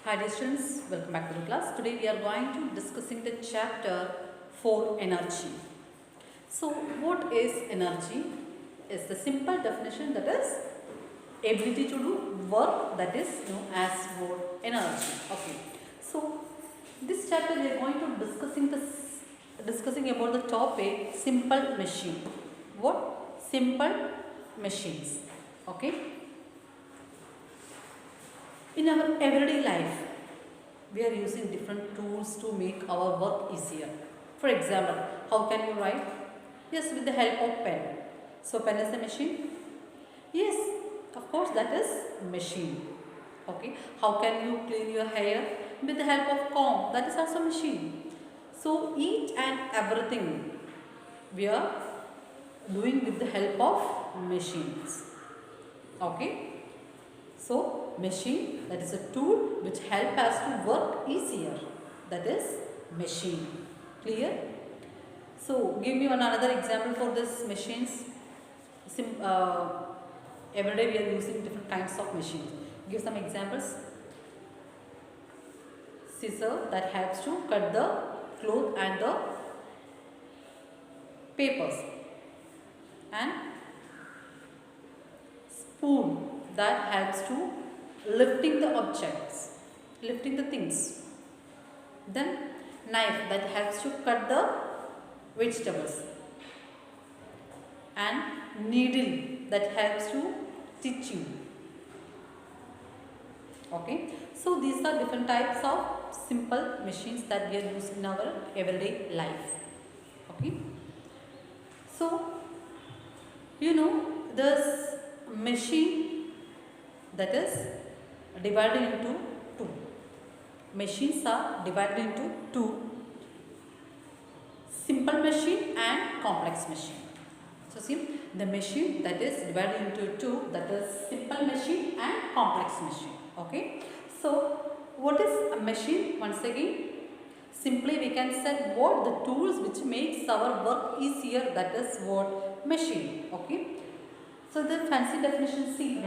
Hi dear students, welcome back to the class. Today we are going to discussing the chapter 4 energy. So what is energy? Is the simple definition, that is ability to do work, that is known as word energy. Okay. So this chapter we are going to discussing about the topic simple machine. What? Simple machines. Okay. In our everyday life, we are using different tools to make our work easier. For example, how can you write? Yes, with the help of pen. So pen is a machine? Yes, of course that is machine. Okay. How can you clean your hair? With the help of comb. That is also machine. So each and everything we are doing with the help of machines. Okay. So machine, that is a tool which help us to work easier. That is machine. Clear? So give me one another example for this machines. Every day we are using different kinds of machines. Give some examples. Scissor that helps to cut the cloth and the papers. And spoon that helps to lifting the objects, lifting the things. Then knife that helps to cut the vegetables. And needle that helps to stitching. Okay. So these are different types of simple machines that we are using in our everyday life. Okay. So this machine that is divided into two. Machines are divided into two: simple machine and complex machine. So see, the machine that is divided into two, that is simple machine and complex machine. Okay. So what is a machine? Once again, simply we can say what the tools which makes our work easier, that is what machine. Okay. So the fancy definition, see,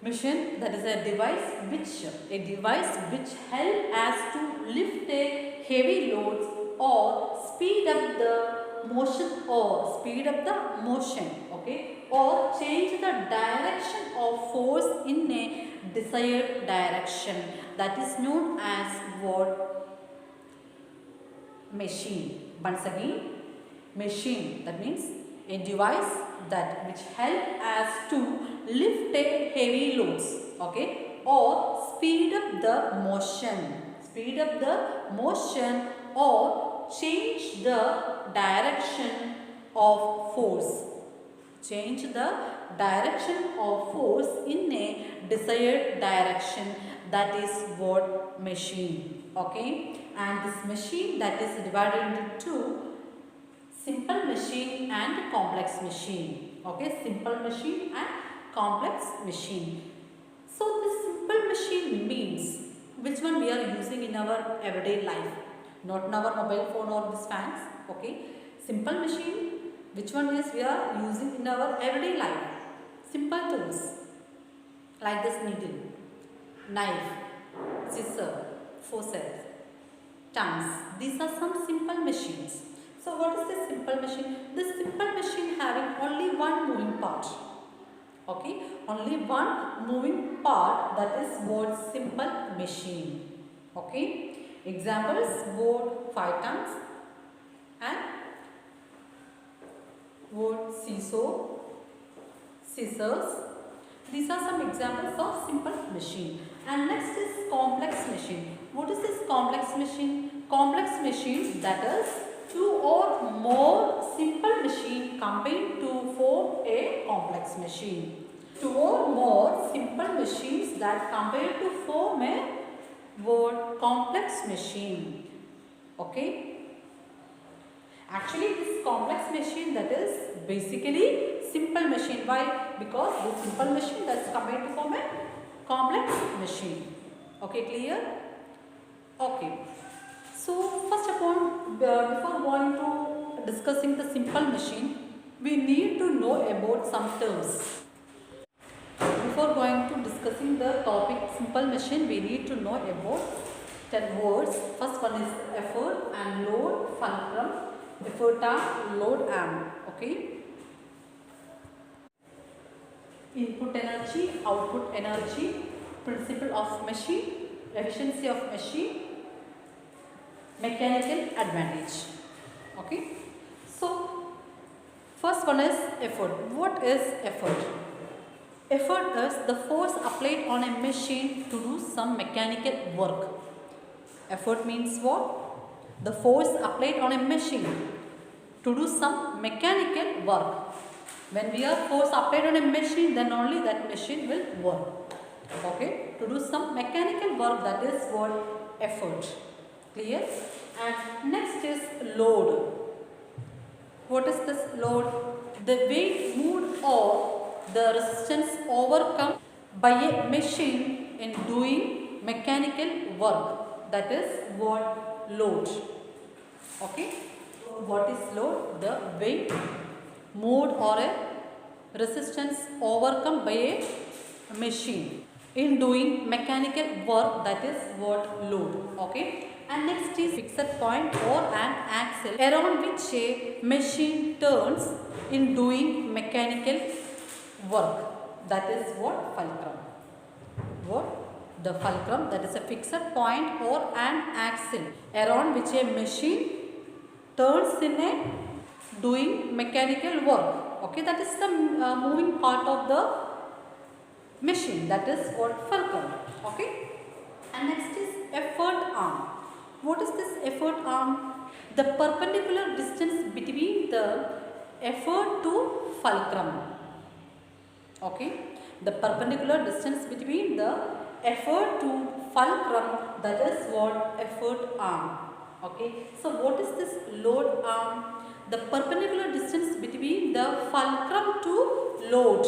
machine that is a device which help us to lift a heavy loads or speed up the motion, okay, or change the direction of force in a desired direction, that is known as what? Machine. Once again, machine, that means a device that which help us to lift a heavy loads, okay, or speed up the motion or change the direction of force, in a desired direction, that is what machine. Okay. And this machine that is divided into two: simple machine and complex machine. Okay, simple machine and complex machine. So this simple machine means which one we are using in our everyday life, not in our mobile phone or these fans. Okay, simple machine, which one is we are using in our everyday life? Simple tools like this: needle, knife, scissor, forceps, tongues. These are some simple machines. So what is this simple machine? This simple machine having only one moving part. Okay, only one moving part, that is what simple machine. Okay, examples: wood 5 tons and wood seesaw, scissors. These are some examples of simple machine. And next is complex machine. What is this complex machine? Complex machine, that is two or more simple machine combined to form a complex machine. Two or more simple machines that combine to form a word complex machine. Okay. Actually, this complex machine, that is basically simple machine. Why? Because this simple machine that's combined to form a complex machine. Okay, clear? Okay. So first of all, before going to discussing the simple machine, we need to know about some terms. Before going to discussing the topic simple machine, we need to know about 10 words. First one is effort and load, fulcrum, effort arm, load arm. Okay. Input energy, output energy, principle of machine, efficiency of machine, mechanical advantage. Okay. So first one is effort. What is effort? Effort is the force applied on a machine to do some mechanical work. Effort means what? The force applied on a machine to do some mechanical work. When we are force applied on a machine, then only that machine will work. Okay? To do some mechanical work, that is what effort. Clear? And next is load. What is this load? The weight moved or the resistance overcome by a machine in doing mechanical work. That is what load. Okay? What is load? The weight moved or a resistance overcome by a machine in doing mechanical work, that is what load. Okay. And next is fixed point or an axle around which a machine turns in doing mechanical work, that is what fulcrum. What? The fulcrum, that is a fixed point or an axle around which a machine turns in a doing mechanical work. Okay, that is the moving part of the machine, that is what fulcrum. Okay. And next is effort arm. What is this effort arm? The perpendicular distance between the effort to fulcrum. Okay. The perpendicular distance between the effort to fulcrum, that is what effort arm. Okay. So what is this load arm? The perpendicular distance between the fulcrum to load.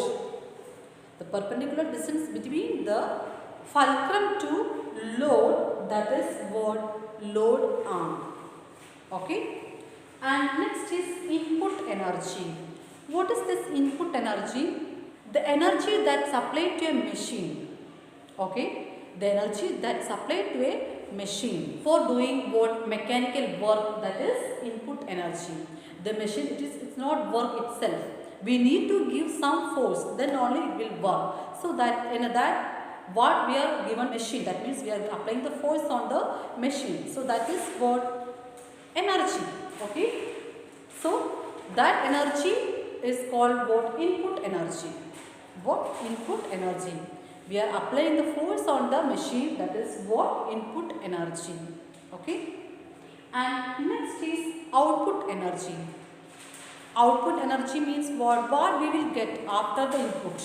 The perpendicular distance between the fulcrum to load, that is what load arm. Okay. And next is input energy. What is this input energy? The energy that's applied to a machine. Okay. The energy that's applied to a machine for doing what mechanical work, that is input energy. The machine, it's not work itself. We need to give some force, then only it will work. So that in that what we are given machine, that means we are applying the force on the machine. So that is what energy. Okay. So that energy is called what? Input energy. What? Input energy. We are applying the force on the machine, that is what? Input energy. Okay. And next is output energy. Output energy means what? What we will get after the input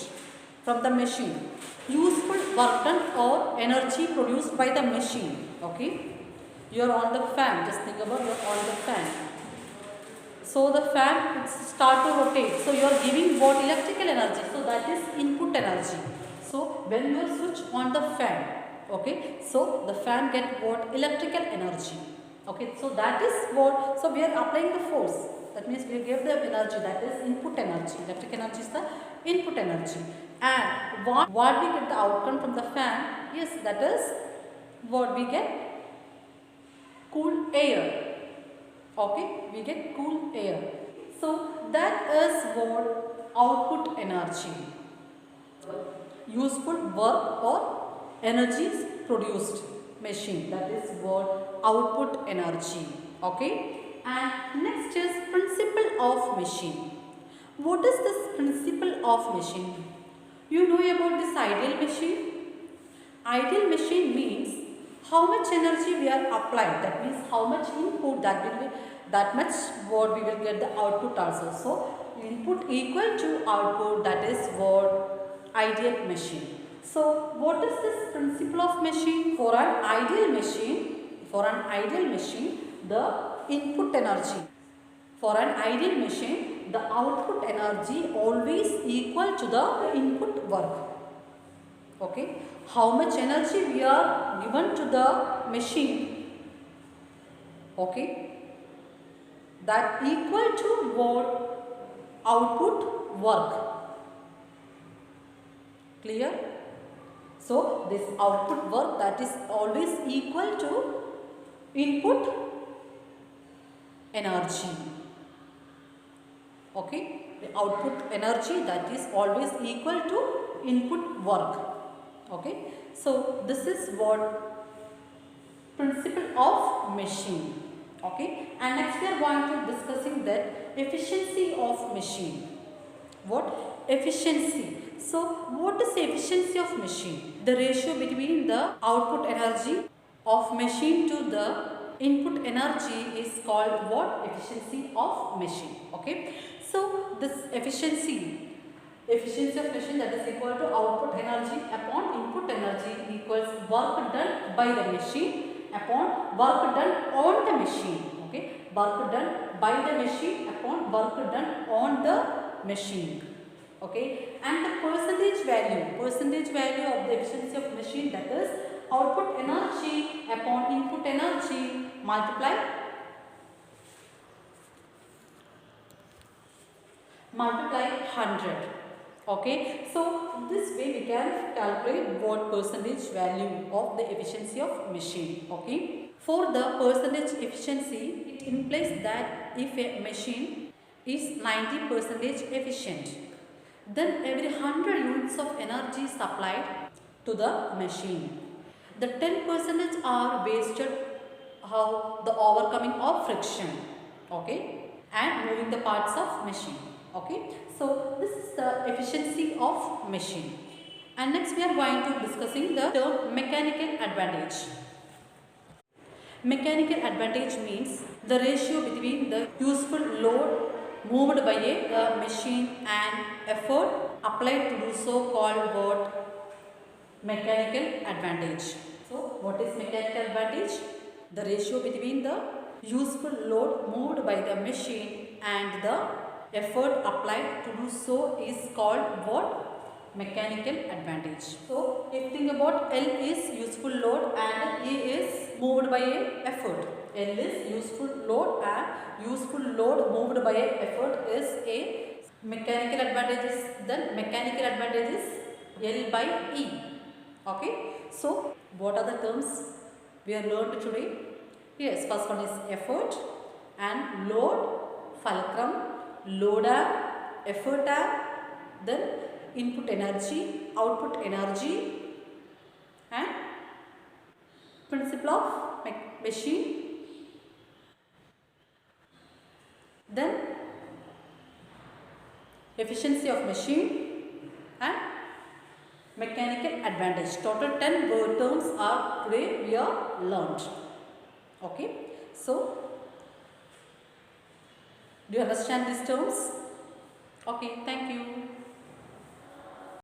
from the machine. Useful work done or energy produced by the machine. Okay. You are on the fan. Just think about you are on the fan. So the fan start to rotate. So you are giving what? Electrical energy. So that is input energy. So when you switch on the fan, okay, so the fan get what? Electrical energy. Okay, so that is what, so we are applying the force. That means we give the energy, that is input energy. Electric energy is the input energy. And what we get the outcome from the fan? Yes, that is what we get? Cool air. Okay, we get cool air. So that is what output energy. Useful work or energies produced machine, that is what output energy. Okay. And next is principle of machine. What is this principle of machine? You know about this ideal machine? Ideal machine means how much energy we are applied, that means how much input, that will be that much what we will get the output also. So input equal to output, that is what ideal machine. So what is this principle of machine? For an ideal machine, the input energy. For an ideal machine, the output energy always equal to the input work. Okay. How much energy we are given to the machine, okay, that equal to what? Output work. Clear? So this output work that is always equal to input energy. Okay, the output energy that is always equal to input work. Okay, so this is what principle of machine. Okay, and next we are going to discussing that efficiency of machine. What? Efficiency. So what is efficiency of machine? The ratio between the output energy of machine to the input energy is called what? Efficiency of machine. Okay, so this efficiency of machine that is equal to output energy upon input energy equals work done by the machine upon work done on the machine. Okay, work done by the machine upon work done on the machine. Okay, and the percentage value of the efficiency of machine, that is output energy upon input energy multiply 100. Okay, so this way we can calculate what percentage value of the efficiency of machine. Okay, for the percentage efficiency, it implies that if a machine is 90% efficient, then every 100 units of energy supplied to the machine, the 10% are wasted. How? The overcoming of friction. Okay, and moving the parts of machine. Okay, so this is the efficiency of machine. And next we are going to discussing the term mechanical advantage. Mechanical advantage means the ratio between the useful load moved by a machine and effort applied to do so, called what? Mechanical advantage. So what is mechanical advantage? The ratio between the useful load moved by the machine and the effort applied to do so is called what? Mechanical advantage. So if think about L is useful load and E is moved by a effort. L is useful load and useful load moved by a effort is a mechanical advantage is, then mechanical advantage is L by E. Okay, so what are the terms we have learned today? Yes, first one is effort and load, fulcrum, load arm, effort arm, then input energy, output energy, and principle of machine, then efficiency of machine and mechanical advantage. Total 10 word terms are today we are learned. Okay, so do you understand these terms? Okay, thank you.